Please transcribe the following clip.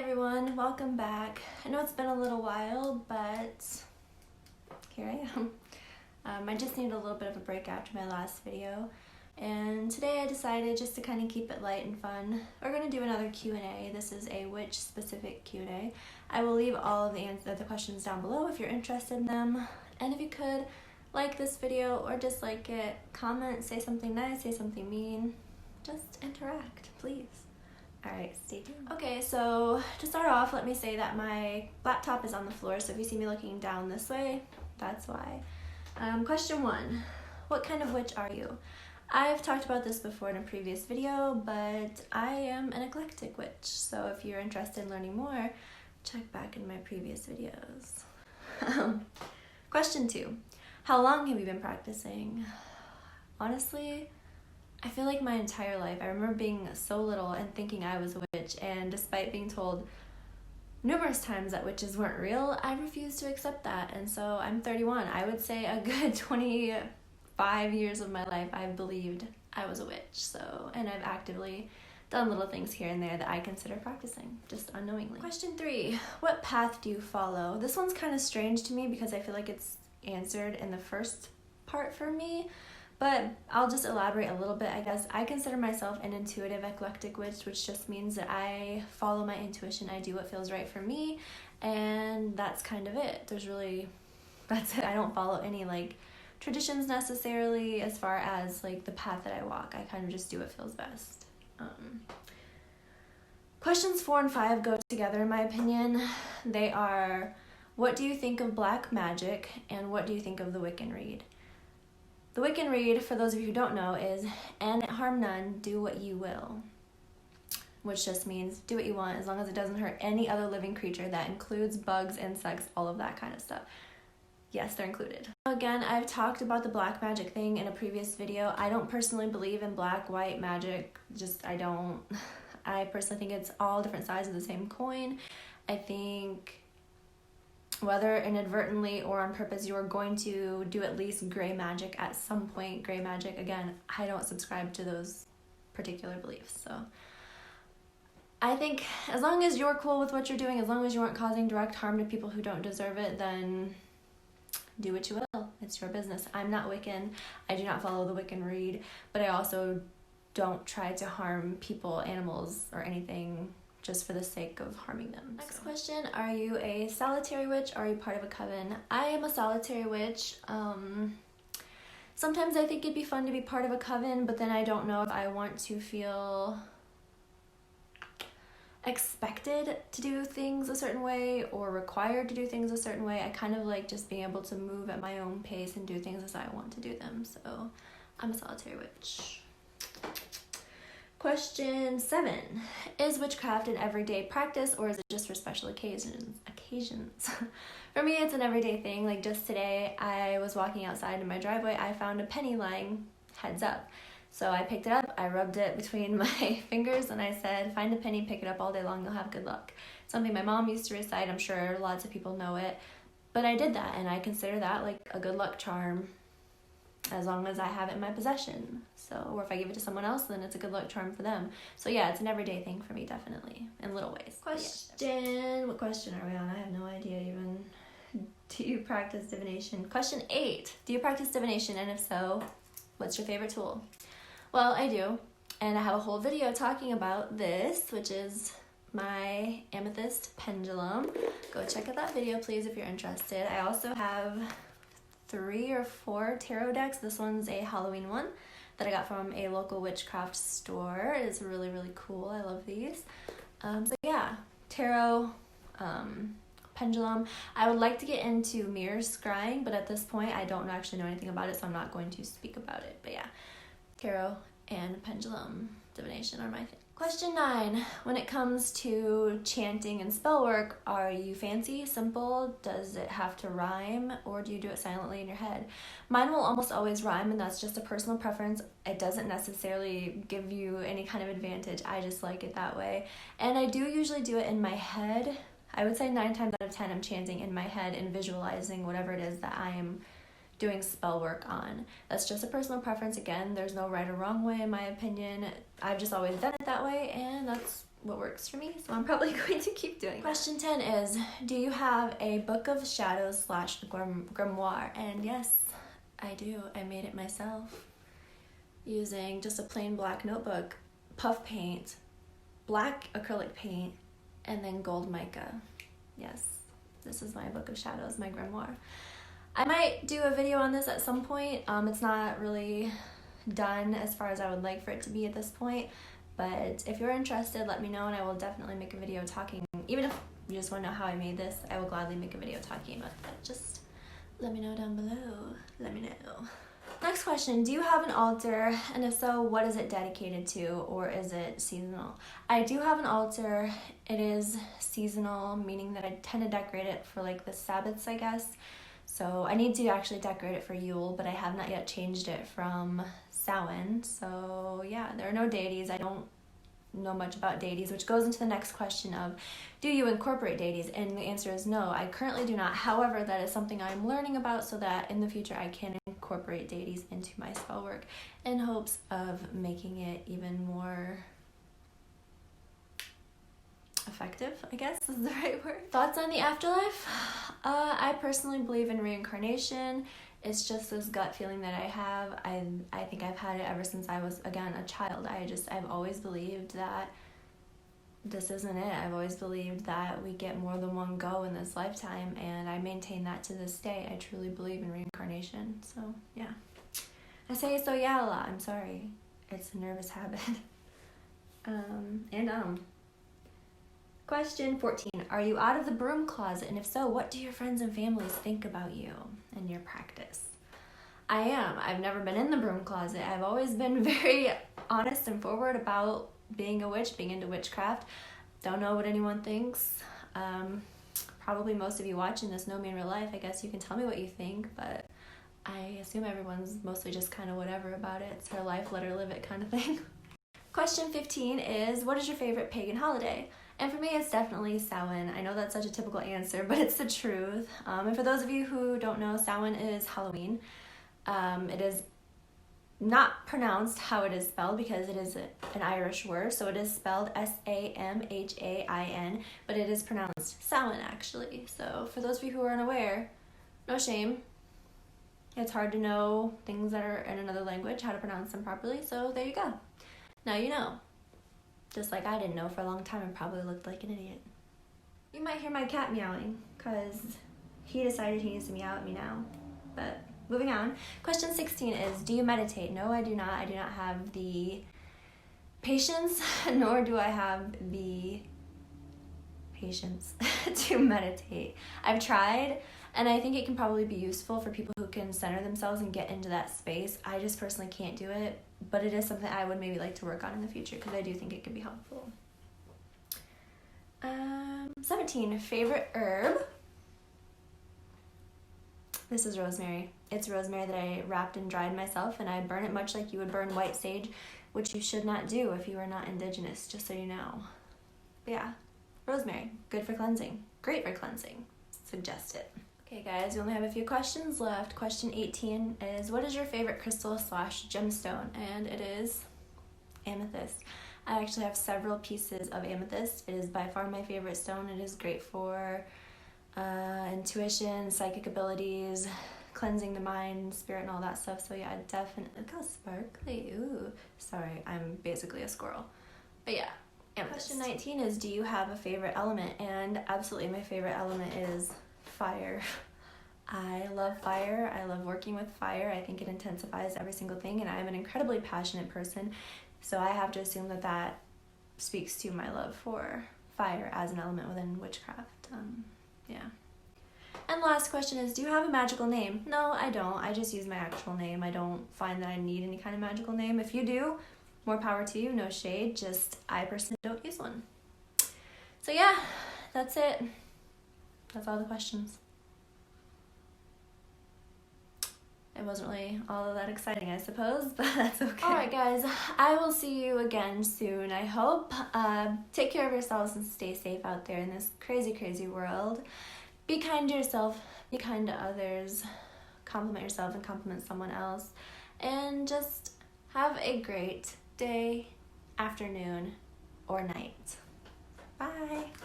everyone, welcome back. I know it's been a little while, but here I am. I just needed a little bit of a break after my last video, and today I decided just to kind of keep it light and fun. We're going to do another Q&A. This is a witch-specific Q&A. I will leave all of the questions down below if you're interested in them, and if you could, like this video or dislike it, comment, say something nice, say something mean, just interact, please. Alright, stay tuned. Okay, so to start off, let me say that my laptop is on the floor, so if you see me looking down this way, that's why. Question 1. What kind of witch are you? I've talked about this before in a previous video, but I am an eclectic witch, so if you're interested in learning more, check back in my previous videos. Question 2. How long have you been practicing? Honestly, I feel like my entire life. I remember being so little and thinking I was a witch, and despite being told numerous times that witches weren't real, I refused to accept that. And so I'm 31. I would say a good 25 years of my life I've believed I was a witch. So, and I've actively done little things here and there that I consider practicing, just unknowingly. Question 3. What path do you follow? This one's kind of strange to me because I feel like it's answered in the first part for me. But I'll just elaborate a little bit, I guess. I consider myself an intuitive eclectic witch, which just means that I follow my intuition. I do what feels right for me, and that's kind of it. That's it. I don't follow any traditions necessarily as far as the path that I walk. I kind of just do what feels best. Questions 4 and 5 go together in my opinion. They are, what do you think of black magic, and what do you think of the Wiccan Rede? The Wiccan Rede, for those of you who don't know, is and harm none, do what you will. Which just means do what you want as long as it doesn't hurt any other living creature. That includes bugs, insects, all of that kind of stuff. Yes, they're included. Again, I've talked about the black magic thing in a previous video. I don't personally believe in black, white magic. I personally think it's all different sides of the same coin. I think whether inadvertently or on purpose, you are going to do at least gray magic at some point. Gray magic, again, I don't subscribe to those particular beliefs. So I think as long as you're cool with what you're doing, as long as you aren't causing direct harm to people who don't deserve it, then do what you will. It's your business. I'm not Wiccan. I do not follow the Wiccan Rede, but I also don't try to harm people, animals, or anything just for the sake of harming them. Next question, are you a solitary witch or are you part of a coven? I am a solitary witch. Sometimes I think it'd be fun to be part of a coven, but then I don't know if I want to feel expected to do things a certain way or required to do things a certain way. I kind of like just being able to move at my own pace and do things as I want to do them. So I'm a solitary witch. Question 7. Is witchcraft an everyday practice or is it just for special occasions? For me, it's an everyday thing. Like just today, I was walking outside in my driveway. I found a penny lying heads up. So I picked it up, I rubbed it between my fingers, and I said, find a penny, pick it up all day long, you'll have good luck. Something my mom used to recite. I'm sure lots of people know it. But I did that, and I consider that like a good luck charm as long as I have it in my possession. So, or if I give it to someone else, then it's a good luck charm for them. So yeah, it's an everyday thing for me, definitely, in little ways. Question, what question are we on? I have no idea even. Do you practice divination? Question 8, do you practice divination, and if so, what's your favorite tool? Well, I do, and I have a whole video talking about this, which is my amethyst pendulum. Go check out that video, please, if you're interested. I also have 3 or 4 tarot decks. This one's a Halloween one that I got from a local witchcraft store. It's really, really cool. I love these. So yeah, tarot, pendulum. I would like to get into mirror scrying, but at this point I don't actually know anything about it, so I'm not going to speak about it. But yeah, tarot and pendulum divination are my thing. Question 9. When it comes to chanting and spell work, are you fancy, simple? Does it have to rhyme, or do you do it silently in your head? Mine will almost always rhyme, and that's just a personal preference. It doesn't necessarily give you any kind of advantage. I just like it that way. And I do usually do it in my head. I would say 9 times out of 10 I'm chanting in my head and visualizing whatever it is that I am doing spell work on. That's just a personal preference. Again, there's no right or wrong way in my opinion. I've just always done it that way, and that's what works for me, so I'm probably going to keep doing that. Question 10 is, do you have a book of shadows / grimoire? And yes, I do. I made it myself using just a plain black notebook, puff paint, black acrylic paint, and then gold mica. Yes, this is my book of shadows, my grimoire. I might do a video on this at some point. It's not really done as far as I would like for it to be at this point, but if you're interested, let me know and I will definitely make a video talking. Even if you just want to know how I made this, I will gladly make a video talking about that. Just let me know down below. Let me know. Next question, do you have an altar, and if so, what is it dedicated to, or is it seasonal? I do have an altar. It is seasonal, meaning that I tend to decorate it for like the Sabbaths, I guess. So I need to actually decorate it for Yule, but I have not yet changed it from Samhain. So yeah, there are no deities. I don't know much about deities, which goes into the next question of, do you incorporate deities? And the answer is no, I currently do not. However, that is something I'm learning about so that in the future I can incorporate deities into my spell work in hopes of making it even more effective, I guess is the right word. Thoughts on the afterlife? I personally believe in reincarnation. It's just this gut feeling that I have. I think I've had it ever since I was, again, a child. I've always believed that this isn't it. I've always believed that we get more than one go in this lifetime, and I maintain that to this day. I truly believe in reincarnation. So yeah, I say so yeah a lot. I'm sorry. It's a nervous habit. Question 14. Are you out of the broom closet? And if so, what do your friends and families think about you and your practice? I am. I've never been in the broom closet. I've always been very honest and forward about being a witch, being into witchcraft. Don't know what anyone thinks. Probably most of you watching this know me in real life. I guess you can tell me what you think, but I assume everyone's mostly just kind of whatever about it. It's her life, let her live it kind of thing. Question 15 is, what is your favorite pagan holiday? And for me, it's definitely Samhain. I know that's such a typical answer, but it's the truth. And for those of you who don't know, Samhain is Halloween. It is not pronounced how it is spelled because it is an Irish word, so it is spelled Samhain, but it is pronounced Samhain actually. So for those of you who are unaware, no shame. It's hard to know things that are in another language, how to pronounce them properly, so there you go. Now you know. Just like I didn't know for a long time and probably looked like an idiot. You might hear my cat meowing because he decided he needs to meow at me now. But moving on. Question 16 is, do you meditate? No, I do not. I do not have the patience, nor do I have the patience to meditate. I've tried, and I think it can probably be useful for people who can center themselves and get into that space. I just personally can't do it, but it is something I would maybe like to work on in the future because I do think it can be helpful. 17, favorite herb? This is rosemary. It's rosemary that I wrapped and dried myself, and I burn it much like you would burn white sage, which you should not do if you are not indigenous, just so you know. But yeah, rosemary, good for cleansing, great for cleansing, suggest it. Okay guys, we only have a few questions left. Question 18 is, what is your favorite crystal / gemstone? And it is amethyst. I actually have several pieces of amethyst. It is by far my favorite stone. It is great for intuition, psychic abilities, cleansing the mind, spirit, and all that stuff. So yeah, definitely. Look how sparkly. Ooh, sorry, I'm basically a squirrel. But yeah, amethyst. Question 19 is, do you have a favorite element? And absolutely my favorite element is fire. I love fire. I love working with fire. I think it intensifies every single thing, and I'm an incredibly passionate person, so I have to assume that that speaks to my love for fire as an element within witchcraft. Yeah. And last question is, do you have a magical name? No, I don't. I just use my actual name. I don't find that I need any kind of magical name. If you do, more power to you. No shade. Just I personally don't use one. So yeah, that's it. That's all the questions. It wasn't really all of that exciting, I suppose, but that's okay. Alright guys, I will see you again soon, I hope. Take care of yourselves and stay safe out there in this crazy, crazy world. Be kind to yourself, be kind to others, compliment yourself and compliment someone else, and just have a great day, afternoon, or night. Bye!